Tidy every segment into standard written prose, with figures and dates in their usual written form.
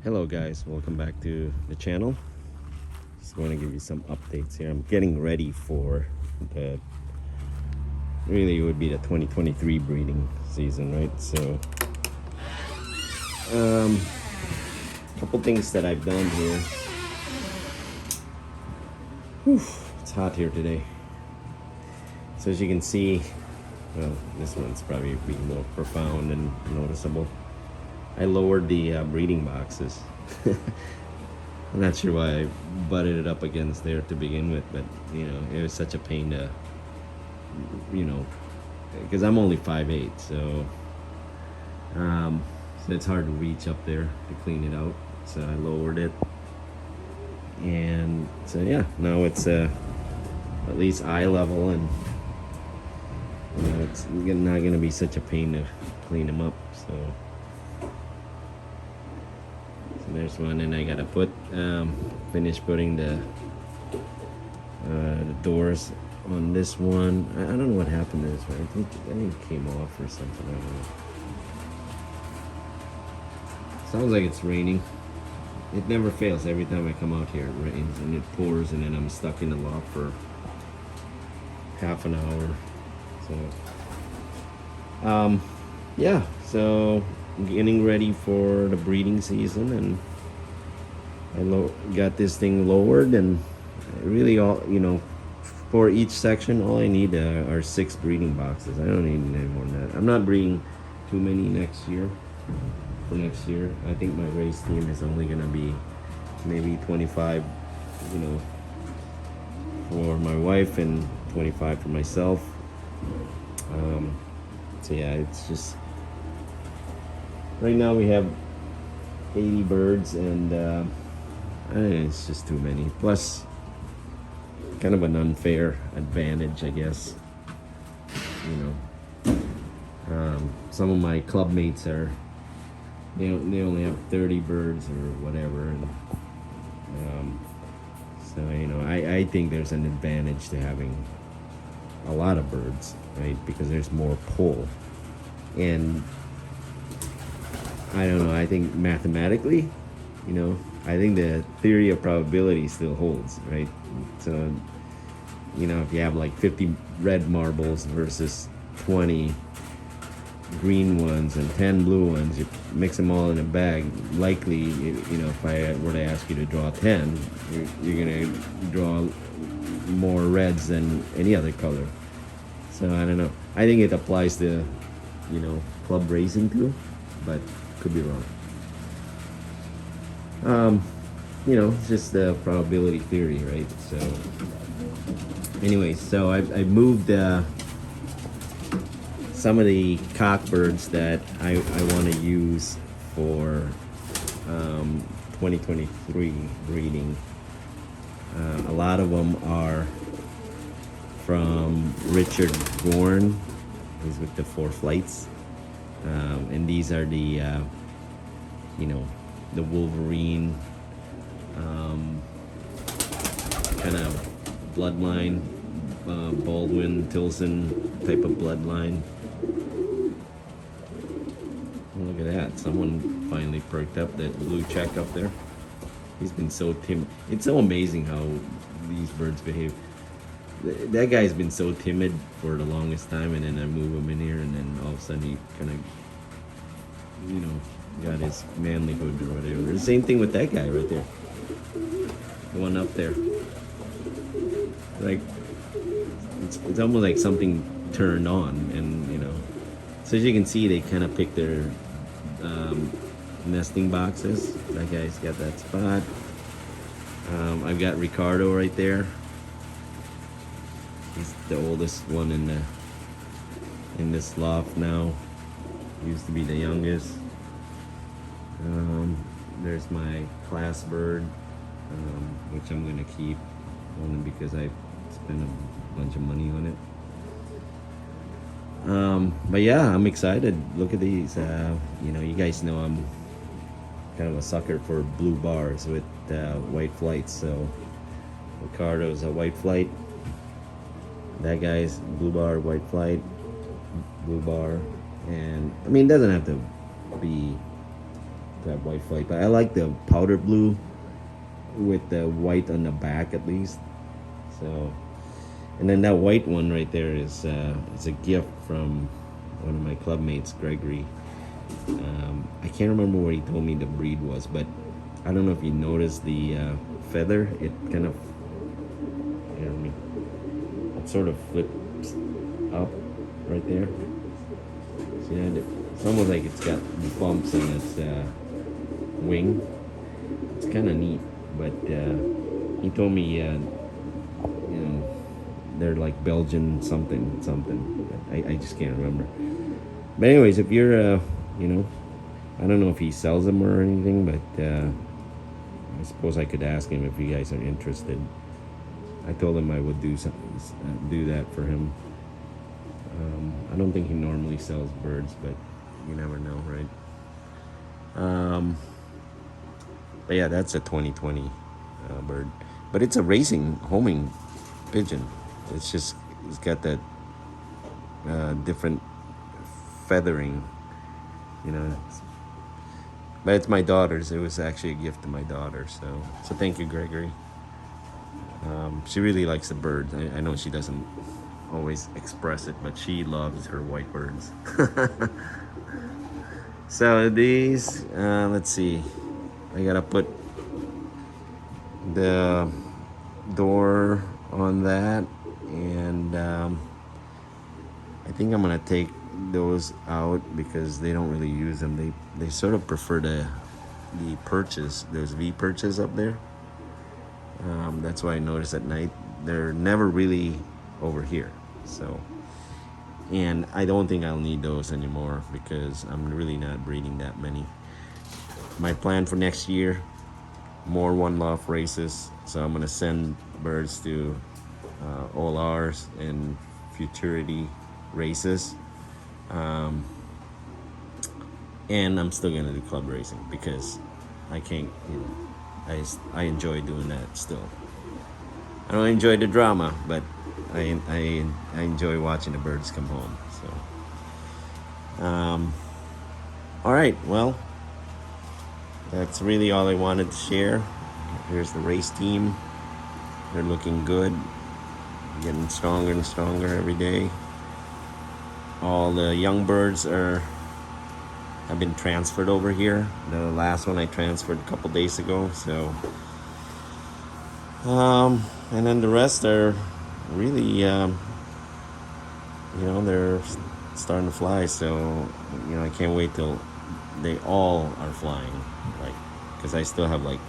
Hello guys, welcome back to the channel. Just want to give you some updates here. I'm getting ready for the really it would be the 2023 breeding season, right? So um couple things that I've done here. Whew, it's hot here today. So as you can see, well, this one's probably be more profound and noticeable. I lowered the breeding boxes. I'm not sure why I butted it up against there to begin with, but it was such a pain to, you know, because I'm only 5'8", so it's hard to reach up there to clean it out. So I lowered it, and so yeah, now it's at least eye level, and it's not gonna be such a pain to clean them up. So there's one, and I gotta finish putting the doors on this one. I don't know what happened to this one. I think it came off or something. I don't know. Sounds like it's raining. It never fails. Every time I come out here, it rains and it pours, and then I'm stuck in the loft for half an hour. So, yeah. So getting ready for the breeding season, and I got this thing lowered, and really for each section, all I need are 6 breeding boxes. I don't need any more than that. I'm not breeding too many next year. For next year, I think my race team is only gonna be maybe 25, for my wife, and 25 for myself. So yeah, it's just right now we have 80 birds, and it's just too many. Plus, kind of an unfair advantage, I guess. Some of my club mates they only have 30 birds or whatever, and so I think there's an advantage to having a lot of birds, right? Because there's more pull, and I don't know. I think mathematically, I think the theory of probability still holds, right? So, if you have like 50 red marbles versus 20 green ones and 10 blue ones, you mix them all in a bag, likely, if I were to ask you to draw 10, you're gonna draw more reds than any other color. So I don't know. I think it applies to, club racing too, but could be wrong. It's just the probability theory, right? So anyway, so I moved some of the cockbirds that I want to use for 2023 breeding. A lot of them are from Richard Gorn. He's with the 4 Flights, and these are the the Wolverine kind of bloodline, Baldwin Tilson type of bloodline. Look at that! Someone finally perked up that blue check up there. He's been so timid. It's so amazing how these birds behave. That guy's been so timid for the longest time, and then I move him in here, and then all of a sudden he kind of, got his manlyhood or whatever. The same thing with that guy right there. The one up there. Like, it's almost like something turned on, and so as you can see, they kind of pick their nesting boxes. That guy's got that spot. I've got Ricardo right there. He's the oldest one in this loft now. Used to be the youngest. There's my class bird, which I'm gonna keep only because I spent a bunch of money on it. But yeah, I'm excited. Look at these. You guys know I'm kind of a sucker for blue bars with white flights. So Ricardo's a white flight. That guy's blue bar, white flight, blue bar, and I mean, it doesn't have to be to have white flight. But I like the powder blue with the white on the back at least. So, and then that white one right there is a gift from one of my club mates, Gregory. I can't remember where he told me the breed was, but I don't know if you noticed the feather. It kind of, it sort of flips up right there. So yeah, it's almost like it's got bumps in its wing. It's kind of neat, but he told me, they're like Belgian something. I just can't remember. But anyways, if you're, I don't know if he sells them or anything, but I suppose I could ask him if you guys are interested. I told him I would do that for him. I don't think he normally sells birds, but you never know, right? But yeah, that's a 2020 bird. But it's a racing homing pigeon. It's got that different feathering, but it's my daughter's. It was actually a gift to my daughter. So thank you, Gregory. She really likes the birds. I know she doesn't always express it, but she loves her white birds. So these, let's see. I gotta put the door on that, and I think I'm gonna take those out because they don't really use them. They sort of prefer the perches. There's V perches up there. That's why I notice at night they're never really over here. So, and I don't think I'll need those anymore because I'm really not breeding that many. My plan for next year, more one Loft races. So I'm gonna send birds to OLRs and futurity races. And I'm still gonna do club racing because I can't, I enjoy doing that still. I don't enjoy the drama, but I enjoy watching the birds come home. So, all right, well, that's really all I wanted to share. Here's the race team. They're looking good, getting stronger and stronger every day. All the young birds have been transferred over here. The last one I transferred a couple days ago. So, and then the rest are really, they're starting to fly. So, I can't wait till they all are flying. Like, because I still have like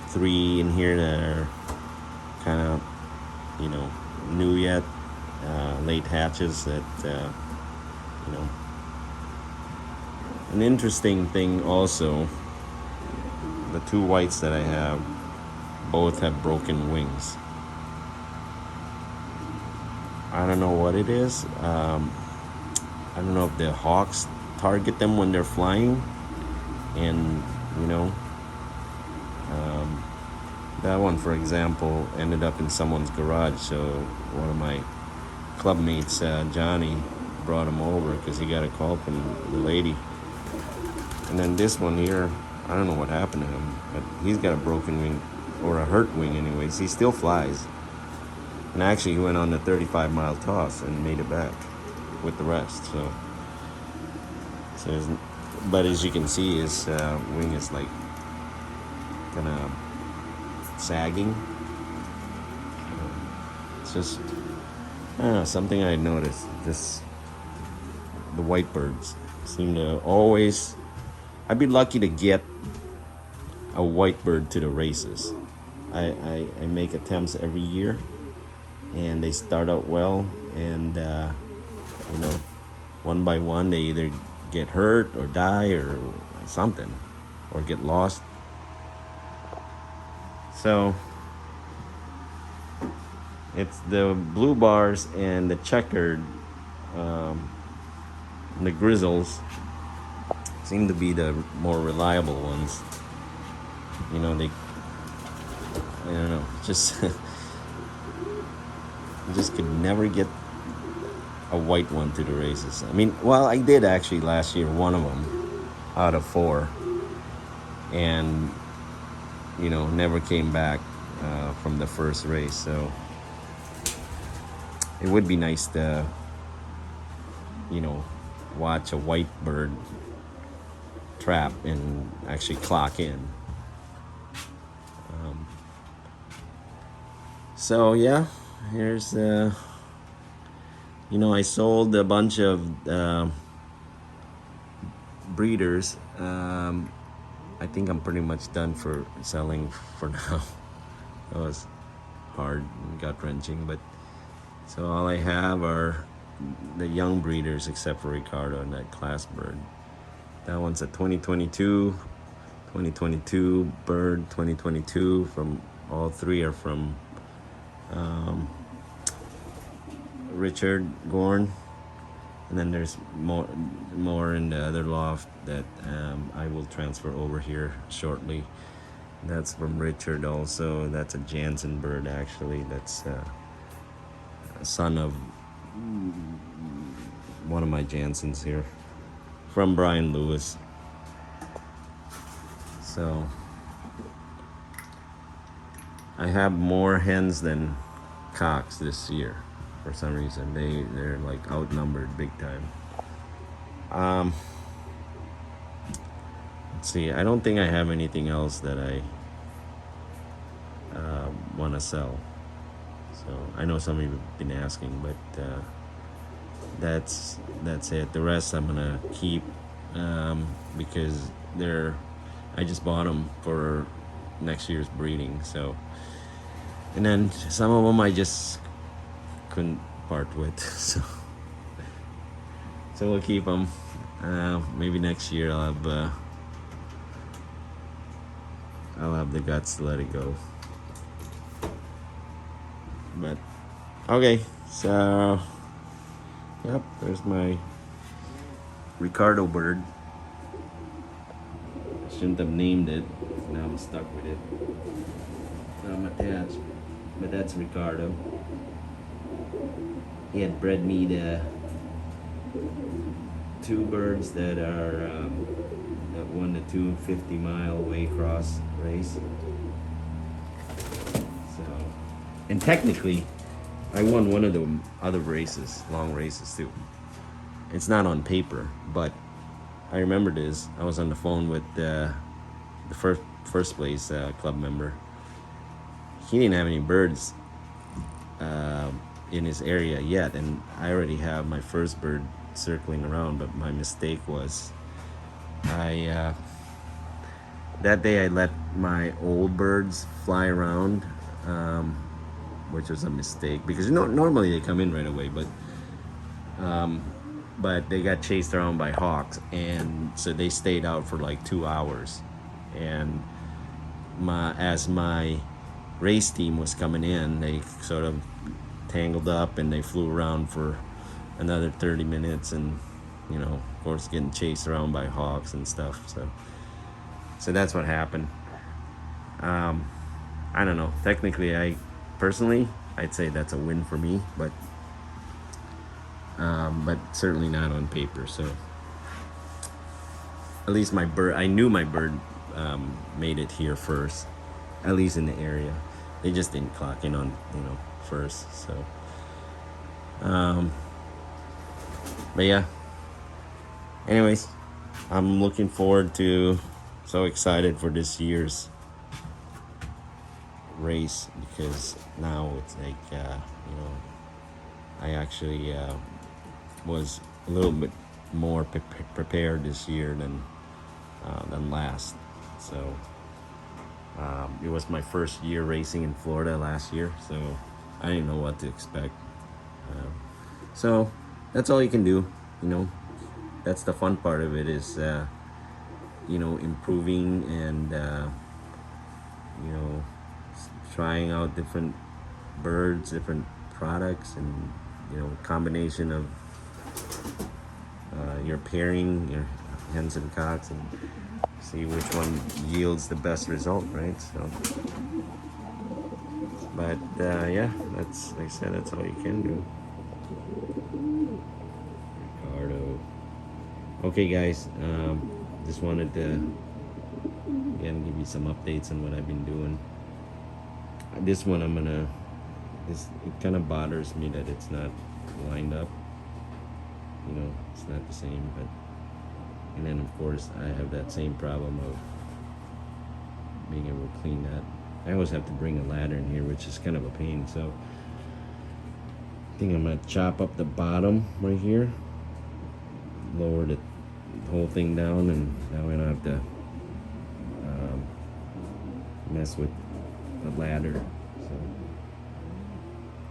3 in here that are kind of, new yet, late hatches that, An interesting thing also, the 2 whites that I have, both have broken wings. I don't know what it is. I don't know if the hawks target them when they're flying, and that one, for example, ended up in someone's garage. So one of my club mates, Johnny, brought him over because he got a call from the lady. And then this one here, I don't know what happened to him, but he's got a broken wing, or a hurt wing anyways. He still flies. And actually he went on the 35-mile toss and made it back with the rest. So but as you can see, his wing is like kind of sagging. It's just, I don't know, something I noticed. Just the white birds seem to always, I'd be lucky to get a white bird to the races. I make attempts every year, and they start out well, and one by one they either get hurt or die or something, or get lost. So it's the blue bars and the checkered, the grizzles seem to be the more reliable ones. They, I don't know, just just could never get a white one to the races. I mean, well, I did actually last year, one of them out of 4. and never came back from the first race. So it would be nice to watch a white bird trap and actually clock in. So yeah, here's I sold a bunch of breeders. I think I'm pretty much done for selling for now. That was hard and gut wrenching, but so all I have are the young breeders except for Ricardo and that class bird. That one's a 2022 bird, 2022 from all three are from Richard Gorn, and then there's more in the other loft that I will transfer over here shortly. That's from Richard also. That's a Jansen bird actually. That's a son of one of my Jansens here from Brian Lewis. So I have more hens than cocks this year for some reason. They're like outnumbered big time. Let's see, I don't think I have anything else that I want to sell. So I know some of you have been asking, but that's it. The rest I'm gonna keep because I just bought them for next year's breeding. So, and then some of them I just couldn't part with. So we'll keep them. Maybe next year I'll have the guts to let it go. But okay, so yep, there's my Ricardo bird. Shouldn't have named it. Now I'm stuck with it. Now I'm attached, but that's Ricardo. He had bred me the two birds that that won the 250-mile Waycross race. So, and technically, I won one of the other races, long races too. It's not on paper, but I remember this. I was on the phone with the first place club member. He didn't have any birds in his area yet, and I already have my first bird circling around. But my mistake was that day I let my old birds fly around, which was a mistake because normally they come in right away, but they got chased around by hawks, and so they stayed out for like 2 hours. And as my race team was coming in, they sort of tangled up and they flew around for another 30 minutes, and of course getting chased around by hawks and stuff. So that's what happened. I don't know. Technically, I'd say that's a win for me, but certainly not on paper. So at least I knew my bird made it here first, at least in the area. They just didn't clock in on first. So but yeah, anyways, I'm looking forward to, so excited for this year's race, because now it's like I actually was a little bit more prepared this year than last. So it was my first year racing in Florida last year, so I didn't know what to expect. So that's all you can do. That's the fun part of it, is improving and trying out different birds, different products, and combination of your pairing, your hens and cocks, and see which one yields the best result, right? So, but yeah, that's, like I said, that's all you can do. Ricardo. Okay, guys, just wanted to again, give you some updates on what I've been doing. This one I'm gonna, it kind of bothers me that it's not lined up. You know, it's not the same, but, and then of course I have that same problem of being able to clean that. I always have to bring a ladder in here, which is kind of a pain, so I think I'm gonna chop up the bottom right here, lower the whole thing down, and that way I don't have to mess with the ladder. So,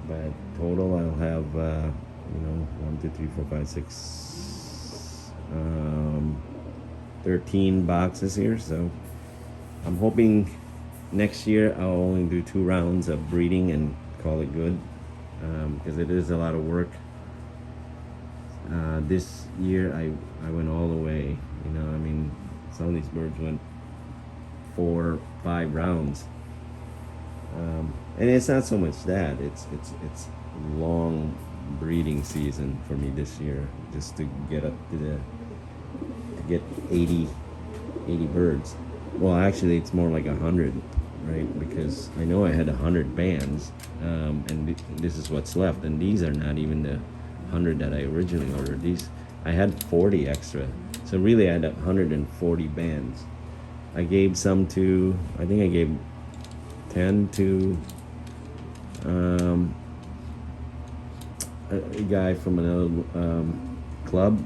but total I'll have 1, 2, 3, 4, 5, 6, 13 boxes here. So I'm hoping next year I'll only do 2 rounds of breeding and call it good, because it is a lot of work. This year I went all the way. You know, I mean, some of these birds went 4, 5 rounds, and it's not so much that it's long breeding season for me this year, just to get up to get 80 birds. Well, actually it's more like 100, right? Because I know I had 100 bands, and this is what's left, and these are not even the 100 that I originally ordered. These I had 40 extra, so really I had 140 bands. I gave some to, I think I gave 10 to a guy from another club.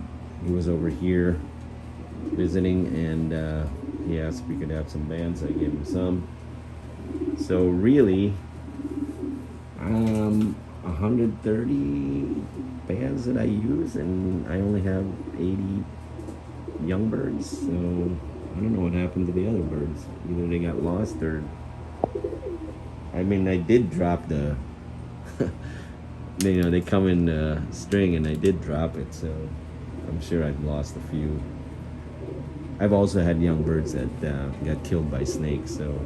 He was over here visiting, and he asked if we could have some bands. I gave him some. So really, 130 bands that I use, and I only have 80 young birds. So I don't know what happened to the other birds. Either they got lost, or I mean, I did drop the they come in the string, and I did drop it, so I'm sure I've lost a few. I've also had young birds that got killed by snakes, so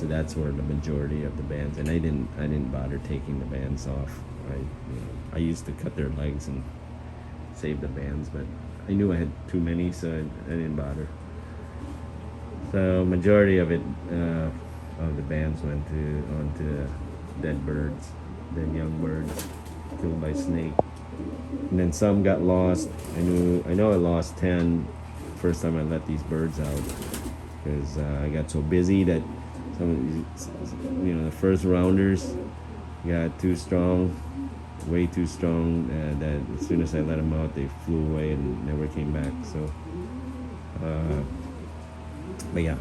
that's where the majority of the bands. And I didn't bother taking the bands off. I used to cut their legs and save the bands, but I knew I had too many, so I didn't bother. So majority of it of the bands went onto dead birds, dead young birds killed by snake. And then some got lost. I know I lost 10 first time I let these birds out, because I got so busy that some of these, the first rounders got too strong, way too strong, that as soon as I let them out, they flew away and never came back. So but yeah,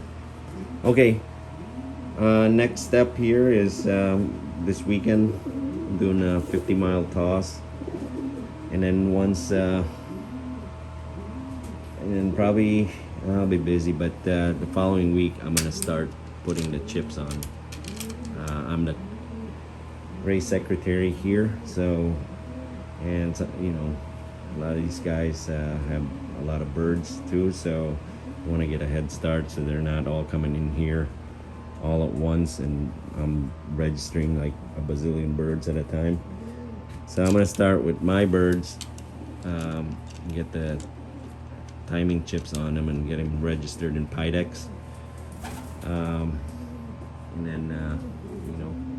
okay. Next step here is this weekend I'm doing a 50-mile toss, and then once and then probably I'll be busy, but the following week I'm gonna start putting the chips on. I'm the race secretary here, so a lot of these guys have a lot of birds too, so I want to get a head start so they're not all coming in here all at once, and I'm registering like a bazillion birds at a time. So I'm gonna start with my birds, get the timing chips on them and get them registered in Pydex, and then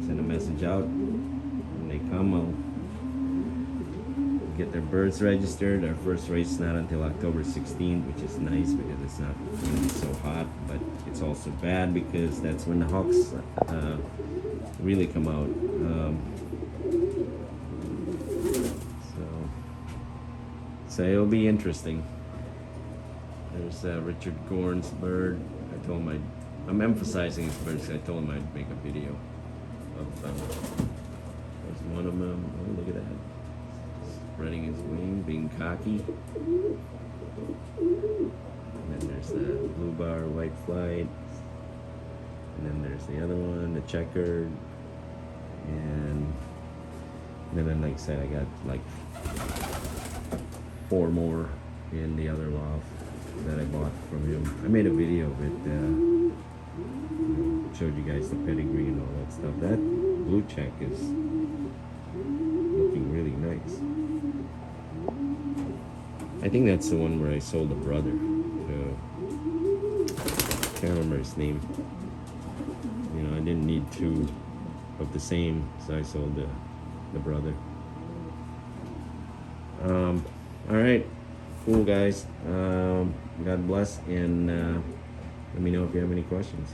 send a message out. When they come, I'll get their birds registered. Our first race is not until October 16th, which is nice because it's not going to be so hot, but it's also bad because that's when the hawks really come out. So it'll be interesting. There's Richard Gorn's bird. I told him I'm emphasizing his birds. I told him I'd make a video of there's one of them. Oh, look at that. Spreading his wing, being cocky. And then there's the blue bar white flight. And then there's the other one, the checkered. And then, like I said, I got like 4 more in the other loft that I bought from him. I made a video of it, showed you guys the pedigree and all that stuff. That blue check is looking really nice. I think that's the one where I sold a brother. So can't remember his name. You know, I didn't need two of the same, so I sold the brother. All right, cool guys. God bless, and let me know if you have any questions.